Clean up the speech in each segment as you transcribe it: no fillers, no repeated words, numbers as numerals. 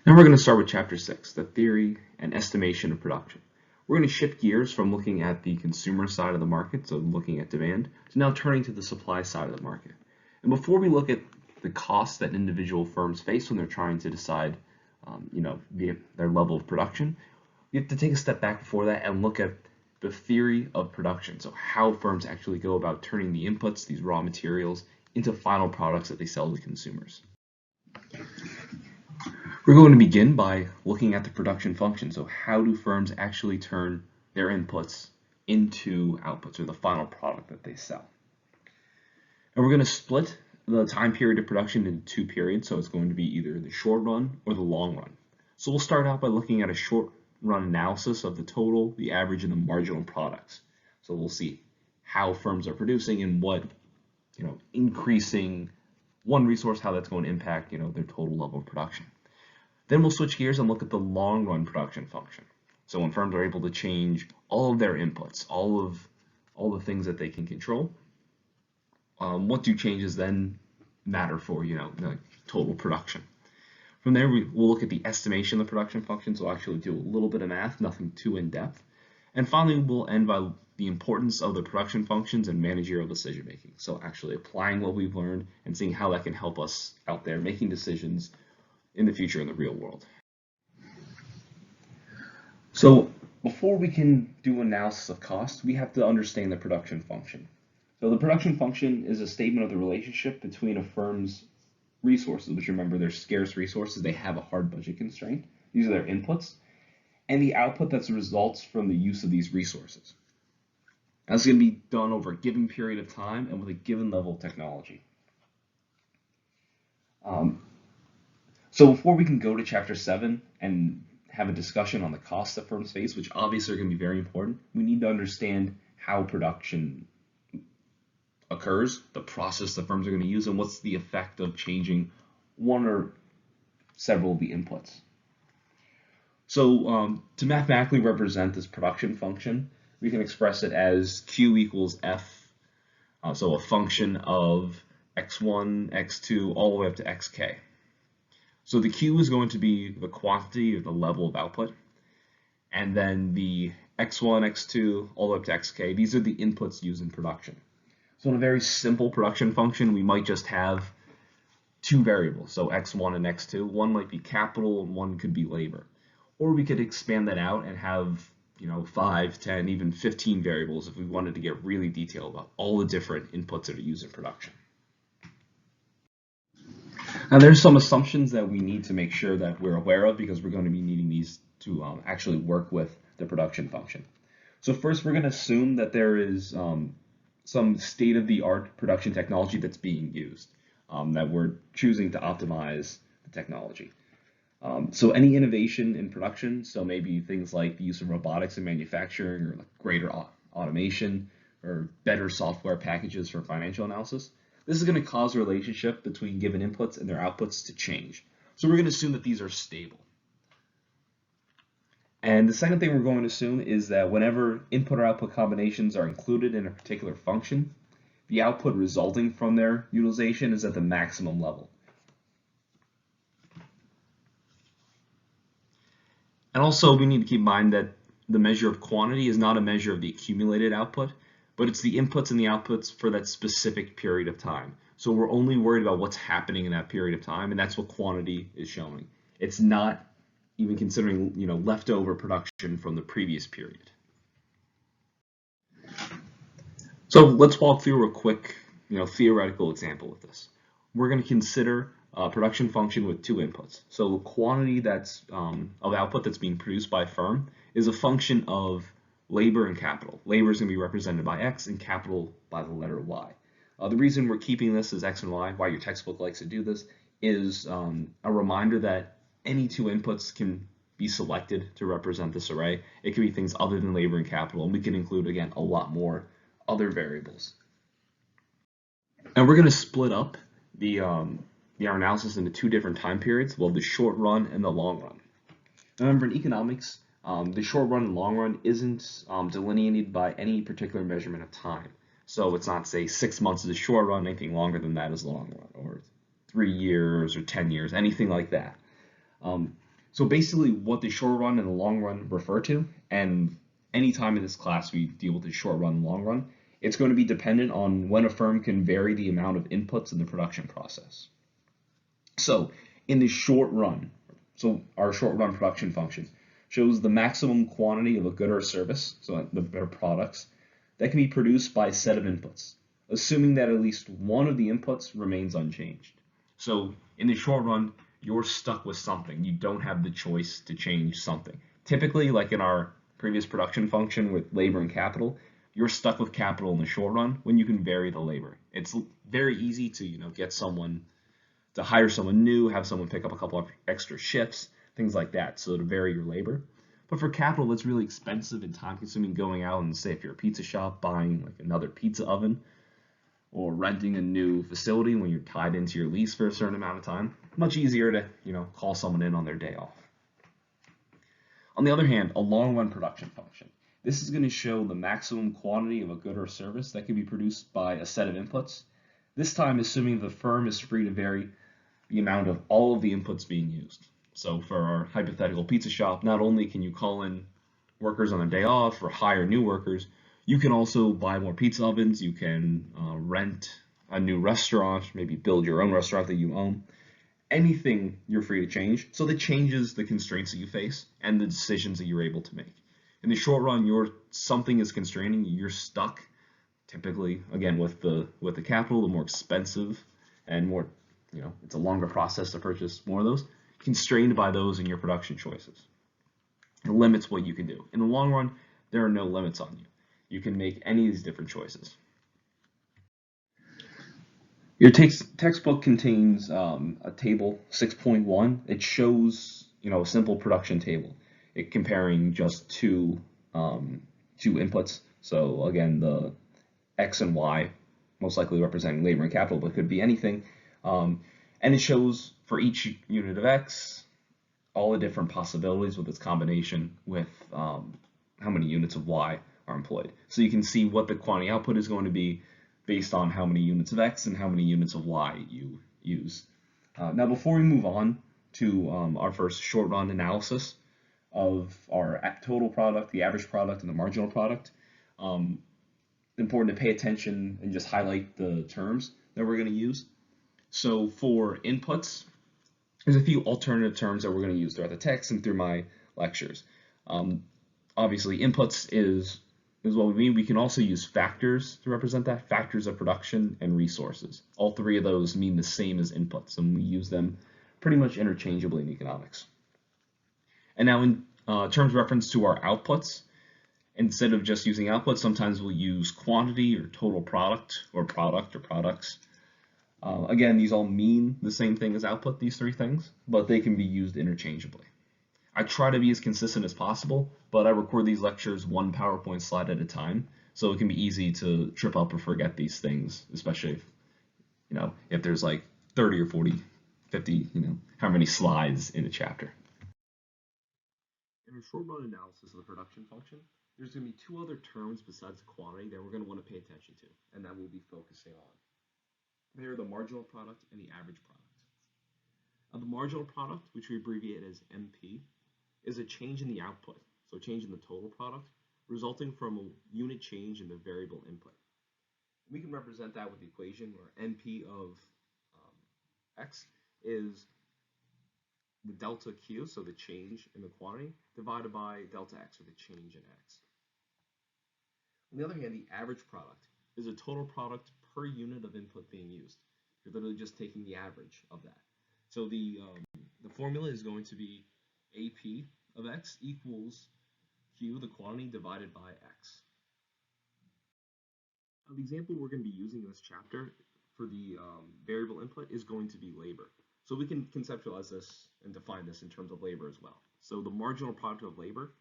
Now we're going to start with Chapter 6, the theory and estimation of production. We're going to shift gears from looking at the consumer side of the market, so looking at demand, to now turning to the supply side of the market. And before we look at the costs that individual firms face when they're trying to decide, their level of production, we have to take a step back before that and look at the theory of production. So how firms actually go about turning the inputs, these raw materials, into final products that they sell to consumers. We're going to begin by looking at the production function. So how do firms actually turn their inputs into outputs, or the final product that they sell? And we're going to split the time period of production into two periods. So it's going to be either the short run or the long run. So we'll start out by looking at a short run analysis of the total, the average, and the marginal products. So we'll see how firms are producing and what, increasing one resource, how that's going to impact, their total level of production. Then we'll switch gears and look at the long run production function. So when firms are able to change all of their inputs, all the things that they can control, what do changes then matter for, the total production? From there, we'll look at the estimation of the production function. So we'll actually do a little bit of math, nothing too in depth. And finally, we'll end by the importance of the production functions and managerial decision making. So actually applying what we've learned and seeing how that can help us out there making decisions in the future in the real world. So before we can do analysis of cost, we have to understand the production function. So the production function is a statement of the relationship between a firm's resources, which, remember, they're scarce resources, they have a hard budget constraint, these are their inputs, and the output that results from the use of these resources. That's going to be done over a given period of time and with a given level of technology. So before we can go to Chapter 7 and have a discussion on the costs that firms face, which obviously are going to be very important, we need to understand how production occurs, the process that firms are going to use, and what's the effect of changing one or several of the inputs. So to mathematically represent this production function, we can express it as Q equals F, so a function of x1, x2, all the way up to xk. So the Q is going to be the quantity or the level of output, and then the x1, x2, all the way up to xk, these are the inputs used in production. So in a very simple production function, we might just have two variables, so x1 and x2. One might be capital and one could be labor. Or we could expand that out and have 5, 10, even 15 variables if we wanted to get really detailed about all the different inputs that are used in production. Now there's some assumptions that we need to make sure that we're aware of because we're going to be needing these to actually work with the production function. So first we're going to assume that there is some state-of-the-art production technology that's being used, that we're choosing to optimize the technology. So any innovation in production, so maybe things like the use of robotics in manufacturing or like greater automation or better software packages for financial analysis, this is going to cause a relationship between given inputs and their outputs to change. So we're going to assume that these are stable. And the second thing we're going to assume is that whenever input or output combinations are included in a particular function, the output resulting from their utilization is at the maximum level. And also we need to keep in mind that the measure of quantity is not a measure of the accumulated output, but it's the inputs and the outputs for that specific period of time. So we're only worried about what's happening in that period of time, and that's what quantity is showing. It's not even considering leftover production from the previous period. So let's walk through a quick theoretical example with this. We're going to consider a production function with two inputs. So the quantity that's of output that's being produced by a firm is a function of labor and capital. Labor is going to be represented by X and capital by the letter Y. The reason we're keeping this as X and Y, why your textbook likes to do this, is a reminder that any two inputs can be selected to represent this array. It can be things other than labor and capital, and we can include, again, a lot more other variables. And we're going to split up our analysis into two different time periods, well, the short run and the long run. Remember, in economics, the short run and long run isn't delineated by any particular measurement of time. So it's not, say, 6 months is a short run, anything longer than that is long run, or 3 years or 10 years, anything like that. So basically what the short run and the long run refer to, and anytime in this class we deal with the short run and long run, it's going to be dependent on when a firm can vary the amount of inputs in the production process. So in the short run, so our short run production function shows the maximum quantity of a good or service, so the better products, that can be produced by a set of inputs, assuming that at least one of the inputs remains unchanged. So in the short run, you're stuck with something. You don't have the choice to change something. Typically, like in our previous production function with labor and capital, you're stuck with capital in the short run when you can vary the labor. It's very easy to, get someone to hire someone new, have someone pick up a couple of extra shifts, things like that, so to vary your labor. But for capital, that's really expensive and time consuming going out and say if you're a pizza shop buying like another pizza oven or renting a new facility when you're tied into your lease for a certain amount of time, much easier to, call someone in on their day off. On the other hand, a long run production function. This is going to show the maximum quantity of a good or service that can be produced by a set of inputs, this time assuming the firm is free to vary the amount of all of the inputs being used. So for our hypothetical pizza shop, not only can you call in workers on their day off or hire new workers, you can also buy more pizza ovens, you can rent a new restaurant, maybe build your own restaurant that you own. Anything you're free to change. So that changes the constraints that you face and the decisions that you're able to make. In the short run, something is constraining you, you're stuck. Typically, again, with the capital, the more expensive and more, it's a longer process to purchase more of those, constrained by those in your production choices. It limits what you can do. In the long run, there are no limits on you. You can make any of these different choices. Your textbook contains a table 6.1. It shows a simple production table, comparing just two inputs. So again, the X and Y, most likely representing labor and capital, but it could be anything. And it shows for each unit of X all the different possibilities with its combination with how many units of Y are employed. So you can see what the quantity output is going to be based on how many units of X and how many units of Y you use. Now before we move on to our first short run analysis of our total product, the average product, and the marginal product, important to pay attention and just highlight the terms that we're going to use. So for inputs, there's a few alternative terms that we're going to use throughout the text and through my lectures. Obviously, inputs is what we mean. We can also use factors to represent that, factors of production and resources. All three of those mean the same as inputs, and we use them pretty much interchangeably in economics. And now in terms of reference to our outputs, instead of just using outputs, sometimes we'll use quantity or total product or products. Again, these all mean the same thing as output, these three things, but they can be used interchangeably. I try to be as consistent as possible, but I record these lectures one PowerPoint slide at a time, so it can be easy to trip up or forget these things, especially if there's like 30 or 40, 50, how many slides in a chapter. In our short run analysis of the production function, there's going to be two other terms besides quantity that we're going to want to pay attention to, and that we'll be focusing on. They are the marginal product and the average product. Now, the marginal product, which we abbreviate as MP, is a change in the output, so a change in the total product, resulting from a unit change in the variable input. We can represent that with the equation where NP of X is the delta Q, so the change in the quantity, divided by delta X, or the change in X. On the other hand, the average product is a total product per unit of input being used. You're literally just taking the average of that. So the formula is going to be AP of X equals Q, the quantity, divided by X. Now, the example we're going to be using in this chapter for the variable input is going to be labor. So we can conceptualize this and define this in terms of labor as well. So the marginal product of labor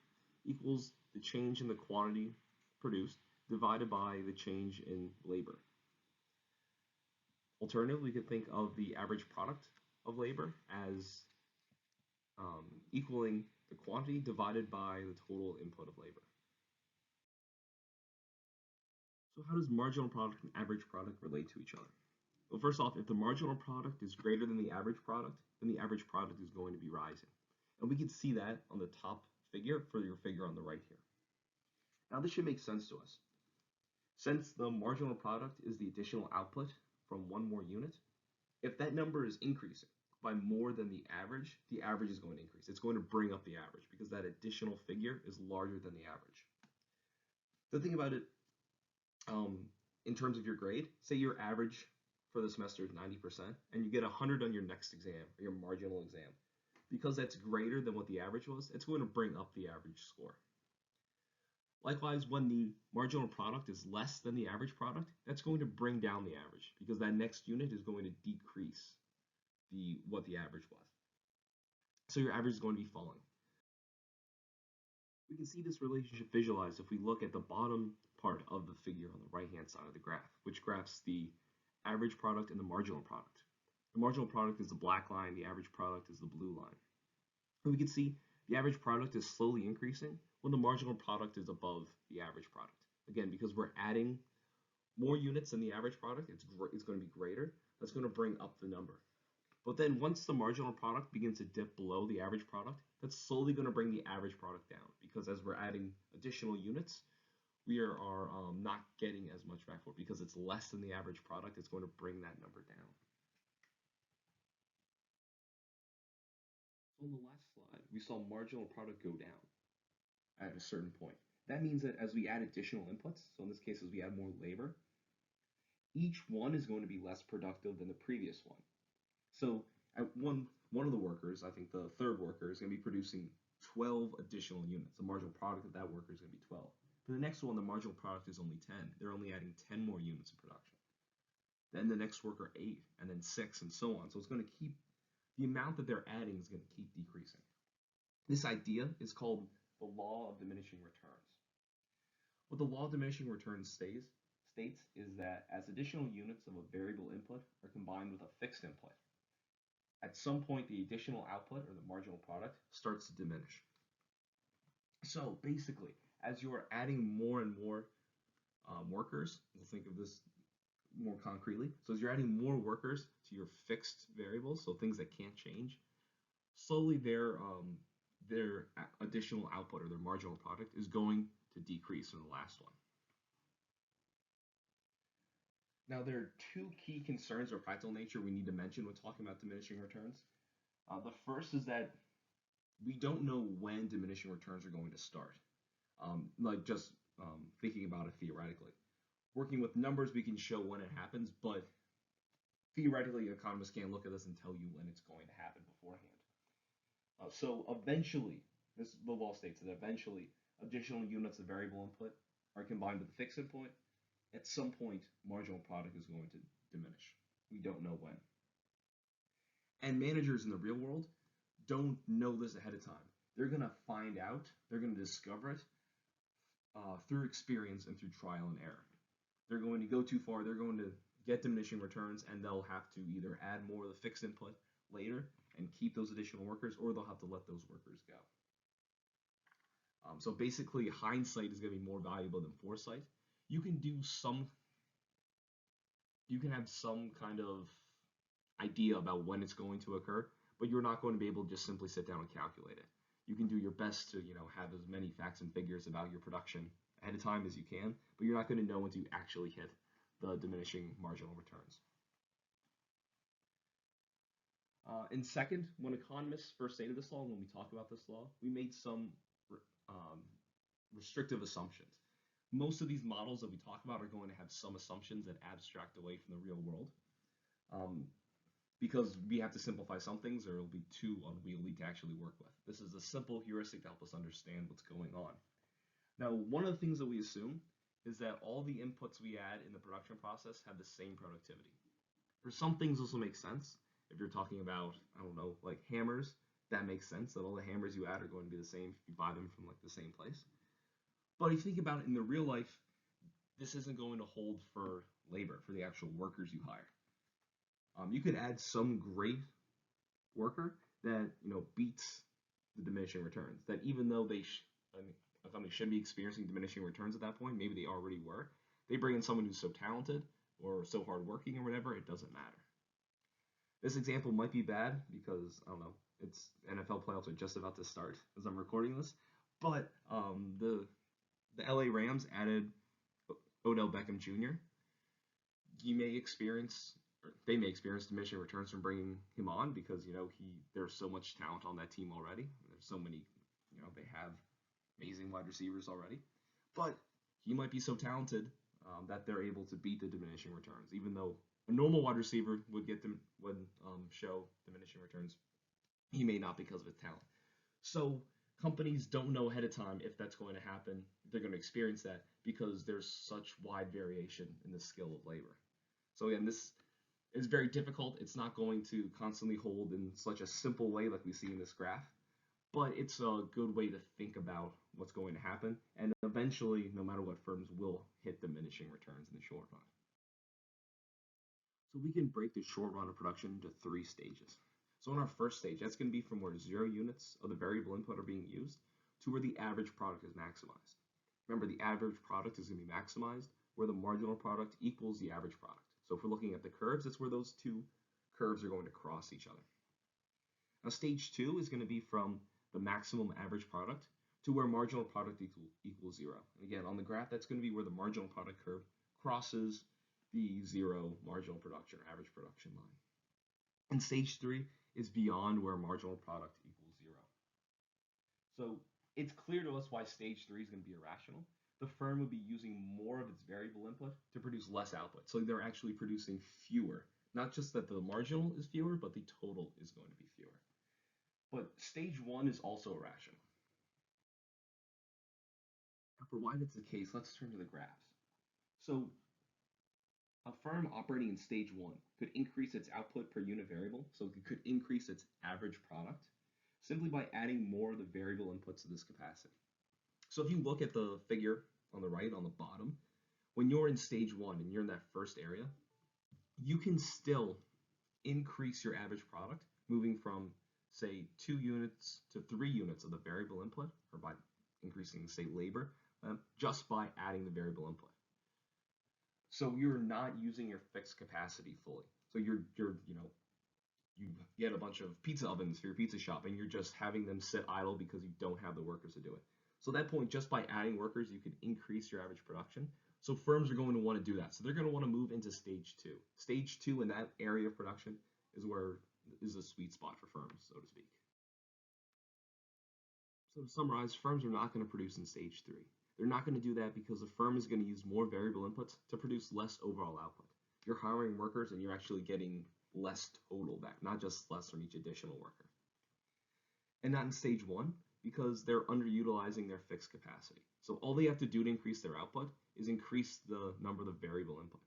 equals the change in the quantity produced divided by the change in labor. Alternatively, we could think of the average product of labor as equaling the quantity divided by the total input of labor. So how does marginal product and average product relate to each other? Well, first off, if the marginal product is greater than the average product, then the average product is going to be rising. And we can see that on the top figure for your figure on the right here. Now this should make sense to us. Since the marginal product is the additional output from one more unit, if that number is increasing by more than the average is going to increase. It's going to bring up the average because that additional figure is larger than the average. The thing about it, in terms of your grade, say your average for the semester is 90%, and you get 100 on your next exam, or your marginal exam. Because that's greater than what the average was, it's going to bring up the average score. Likewise, when the marginal product is less than the average product, that's going to bring down the average because that next unit is going to decrease what the average was. So your average is going to be falling. We can see this relationship visualized if we look at the bottom part of the figure on the right-hand side of the graph, which graphs the average product and the marginal product. The marginal product is the black line, the average product is the blue line. And we can see the average product is slowly increasing when the marginal product is above the average product. Again, because we're adding more units than the average product, it's going to be greater. That's going to bring up the number. But then once the marginal product begins to dip below the average product, that's slowly going to bring the average product down because as we're adding additional units, we are not getting as much back for it because it's less than the average product. It's going to bring that number down. So on the last slide, we saw marginal product go down at a certain point. That means that as we add additional inputs, so in this case, as we add more labor, each one is going to be less productive than the previous one. So at one of the workers, I think the third worker, is going to be producing 12 additional units. The marginal product of that worker is going to be 12. For the next one, the marginal product is only 10. They're only adding 10 more units of production. Then the next worker 8, and then 6, and so on. So it's going to keep, the amount that they're adding is going to keep decreasing. This idea is called the law of diminishing returns. What the law of diminishing returns states is that as additional units of a variable input are combined with a fixed input, at some point the additional output or the marginal product starts to diminish. So basically, as you're adding more and more workers, we'll think of this more concretely. So as you're adding more workers to your fixed variables, so things that can't change, slowly their additional output or their marginal product is going to decrease from the last one. Now, there are two key concerns of practical nature we need to mention when talking about diminishing returns. The first is that we don't know when diminishing returns are going to start. Thinking about it theoretically. Working with numbers, we can show when it happens, but theoretically, economists can't look at this and tell you when it's going to happen beforehand. So eventually, the law states that eventually additional units of variable input are combined with the fixed input. At some point, marginal product is going to diminish. We don't know when. And managers in the real world don't know this ahead of time. They're going to find out, they're going to discover it through experience and through trial and error. They're going to go too far, they're going to get diminishing returns, and they'll have to either add more of the fixed input later and keep those additional workers, or they'll have to let those workers go. So basically, hindsight is going to be more valuable than foresight. You can have some kind of idea about when it's going to occur, but you're not going to be able to just simply sit down and calculate it. You can do your best to, have as many facts and figures about your production ahead of time as you can, but you're not going to know until you actually hit the diminishing marginal returns. And second, when economists first stated this law, when we talk about this law, we made some restrictive assumptions. Most of these models that we talk about are going to have some assumptions that abstract away from the real world because we have to simplify some things or it'll be too unwieldy to actually work with. This is a simple heuristic to help us understand what's going on. Now, one of the things that we assume is that all the inputs we add in the production process have the same productivity. For some things, this will make sense. If you're talking about, like hammers, that makes sense that all the hammers you add are going to be the same if you buy them from the same place. But if you think about it in the real life, this isn't going to hold for labor, for the actual workers you hire. You could add some great worker that beats the diminishing returns. That even though a company should be experiencing diminishing returns at that point, maybe they already were. They bring in someone who's so talented or so hardworking or whatever, it doesn't matter. This example might be bad because It's NFL playoffs are just about to start as I'm recording this, but the LA Rams added Odell Beckham Jr. He may experience, or they may experience diminishing returns from bringing him on because there's so much talent on that team already. There's so many, they have amazing wide receivers already, but he might be so talented that they're able to beat the diminishing returns, even though a normal wide receiver would show diminishing returns. He may not because of his talent. So companies don't know ahead of time if that's going to happen. They're going to experience that because there's such wide variation in the skill of labor. So again, this is very difficult. It's not going to constantly hold in such a simple way like we see in this graph, but it's a good way to think about what's going to happen. And eventually, no matter what, firms will hit diminishing returns in the short run. So we can break the short run of production into 3 stages. So in our first stage, that's going to be from where 0 units of the variable input are being used to where the average product is maximized. Remember, the average product is going to be maximized where the marginal product equals the average product. So if we're looking at the curves, that's where those 2 curves are going to cross each other. Now stage 2 is going to be from the maximum average product to where marginal product equals 0. And again, on the graph, that's going to be where the marginal product curve crosses the 0 marginal production or average production line. And stage 3 is beyond where marginal product equals 0. So it's clear to us why stage 3 is going to be irrational. The firm would be using more of its variable input to produce less output. So they're actually producing fewer. Not just that the marginal is fewer, but the total is going to be fewer. But stage 1 is also irrational. Now, provided it's the case, let's turn to the graphs. So a firm operating in stage 1 could increase its output per unit variable, so it could increase its average product simply by adding more of the variable inputs to this capacity. So if you look at the figure on the right, on the bottom, when you're in stage 1 and you're in that first area, you can still increase your average product, moving from, say, 2 units to 3 units of the variable input, or by increasing, say, labor, just by adding the variable input. So you're not using your fixed capacity fully. So you get a bunch of pizza ovens for your pizza shop and you're just having them sit idle because you don't have the workers to do it. So at that point, just by adding workers, you could increase your average production. So firms are going to want to do that. So they're going to want to move into stage 2. Stage 2 in that area of production is where is a sweet spot for firms, so to speak. So to summarize, firms are not going to produce in stage 3. They're not going to do that because the firm is going to use more variable inputs to produce less overall output. You're hiring workers and you're actually getting less total back, not just less from each additional worker. And not in stage 1 because they're underutilizing their fixed capacity. So all they have to do to increase their output is increase the number of the variable input.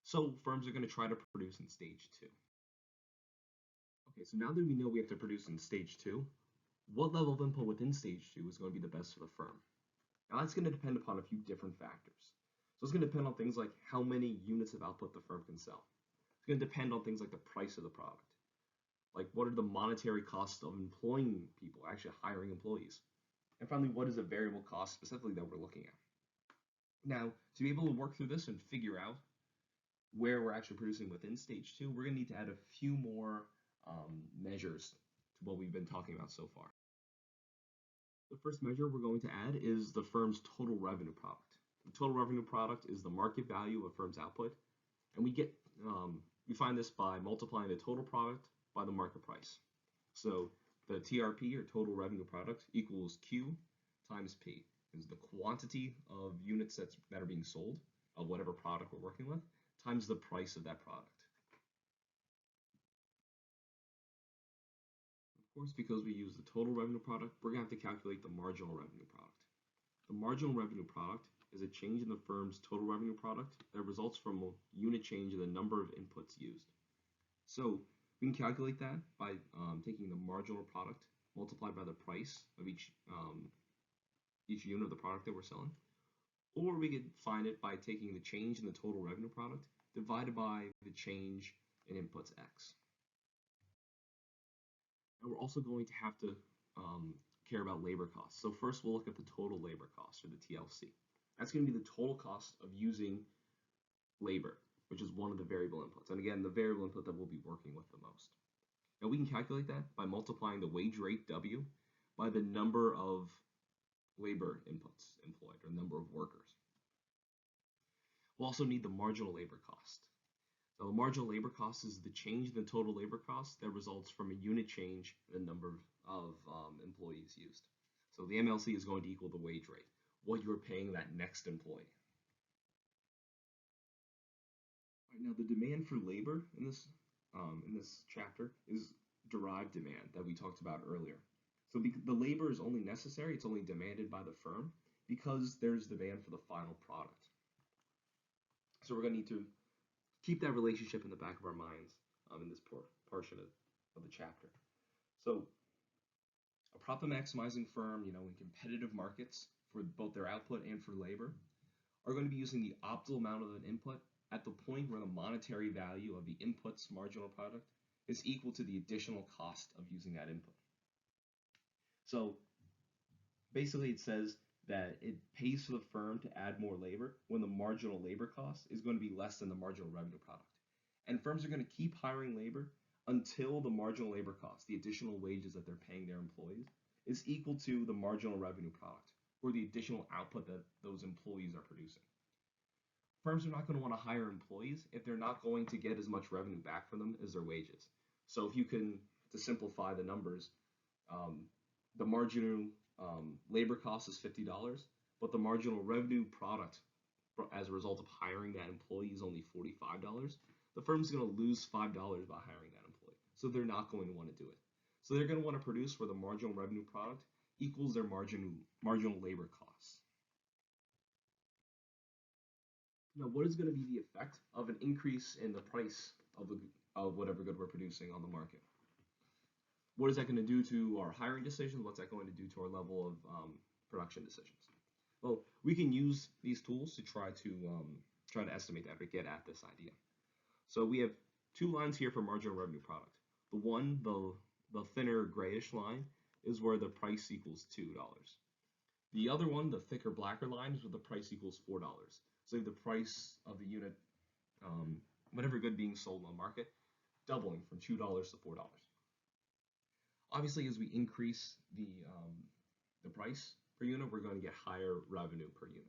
So firms are going to try to produce in stage 2. Okay, so now that we know we have to produce in stage 2, what level of input within stage 2 is going to be the best for the firm? Now that's going to depend upon a few different factors. So it's going to depend on things like how many units of output the firm can sell. It's going to depend on things like the price of the product. Like what are the monetary costs of employing people, actually hiring employees? And finally, what is the variable cost specifically that we're looking at? Now, to be able to work through this and figure out where we're actually producing within stage 2, we're going to need to add a few more measures to what we've been talking about so far. The first measure we're going to add is the firm's total revenue product. The total revenue product is the market value of a firm's output, and we find this by multiplying the total product by the market price. So the TRP, or total revenue product, equals Q times P. Is the quantity of units that are being sold of whatever product we're working with times the price of that product. Of course, because we use the total revenue product, we're going to have to calculate the marginal revenue product. The marginal revenue product is a change in the firm's total revenue product that results from a unit change in the number of inputs used. So we can calculate that by taking the marginal product multiplied by the price of each unit of the product that we're selling. Or we could find it by taking the change in the total revenue product divided by the change in inputs X. And we're also going to have to care about labor costs. So first we'll look at the total labor cost, or the TLC. That's going to be the total cost of using labor, which is one of the variable inputs. And again, the variable input that we'll be working with the most. And we can calculate that by multiplying the wage rate, W, by the number of labor inputs employed, or number of workers. We'll also need the marginal labor cost. So the marginal labor cost is the change in the total labor cost that results from a unit change in the number of employees used. So the MLC is going to equal the wage rate, what you're paying that next employee. All right, now the demand for labor in this chapter is derived demand that we talked about earlier. So the labor is only necessary, it's only demanded by the firm because there's demand for the final product. So we're going to need to keep that relationship in the back of our minds in this portion of the chapter. So a profit maximizing firm, in competitive markets for both their output and for labor, are going to be using the optimal amount of an input at the point where the monetary value of the input's marginal product is equal to the additional cost of using that input. So basically it says that it pays for the firm to add more labor when the marginal labor cost is going to be less than the marginal revenue product. And firms are going to keep hiring labor until the marginal labor cost, the additional wages that they're paying their employees, is equal to the marginal revenue product, or the additional output that those employees are producing. Firms are not going to want to hire employees if they're not going to get as much revenue back from them as their wages. So if you can, to simplify the numbers, the marginal labor cost is $50, but the marginal revenue product as a result of hiring that employee is only $45, the firm's going to lose $5 by hiring that employee. So they're not going to want to do it. So they're going to want to produce where the marginal revenue product equals their marginal labor costs. Now, what is going to be the effect of an increase in the price of whatever good we're producing on the market? What is that going to do to our hiring decisions? What's that going to do to our level of production decisions? Well, we can use these tools to try to estimate that or get at this idea. So we have two lines here for marginal revenue product. The thinner grayish line, is where the price equals $2. The other one, the thicker blacker line, is where the price equals $4. So the price of the unit, whatever good being sold on the market, doubling from $2 to $4. Obviously, as we increase the price per unit, we're going to get higher revenue per unit.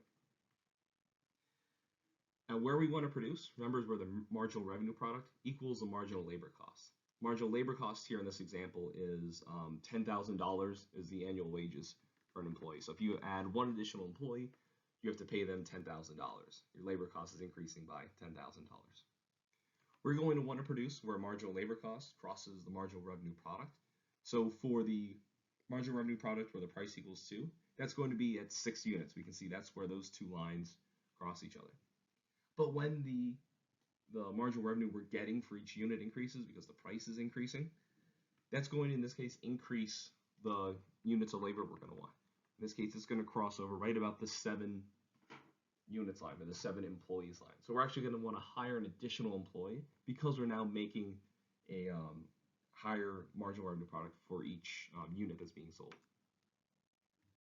Now, where we want to produce, remember, is where the marginal revenue product equals the marginal labor cost. Marginal labor cost here in this example is $10,000 is the annual wages for an employee. So if you add one additional employee, you have to pay them $10,000. Your labor cost is increasing by $10,000. We're going to want to produce where marginal labor cost crosses the marginal revenue product. So for the marginal revenue product where the price equals 2, that's going to be at 6 units. We can see that's where those two lines cross each other. But when the marginal revenue we're getting for each unit increases because the price is increasing, that's going to, in this case, increase the units of labor we're going to want. In this case, it's going to cross over right about the 7 units line, or the 7 employees line. So we're actually going to want to hire an additional employee because we're now making a higher marginal revenue product for each unit that's being sold.